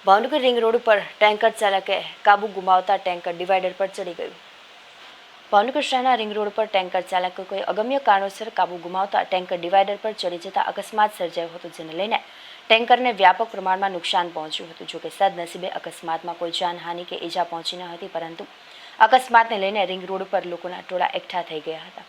Bhavnagar ring road પર tanker ચાલકે કાબુ ગુમાવતા ટેન્કર ડિવાઈડર પર ચડી ગયું। ભાવનગર શહેરના રિંગ રોડ પર ટેન્કર ચાલકે કોઈ અગમ્ય કારણોસર કાબુ ગુમાવતા ટેન્કર ડિવાઈડર પર ચડી જતા અકસ્માત સર્જાયો હતો, જેને લઈને ટેન્કરને વ્યાપક પ્રમાણમાં નુકસાન પહોંચ્યું હતું। જોકે સદનસીબે અકસ્માતમાં કોઈ જાનહાનિ કે ઈજા પહોંચી ન હતી, પરંતુ અકસ્માતને લઈને રિંગ રોડ પર લોકોના ટોળા એકઠા થઈ ગયા હતા।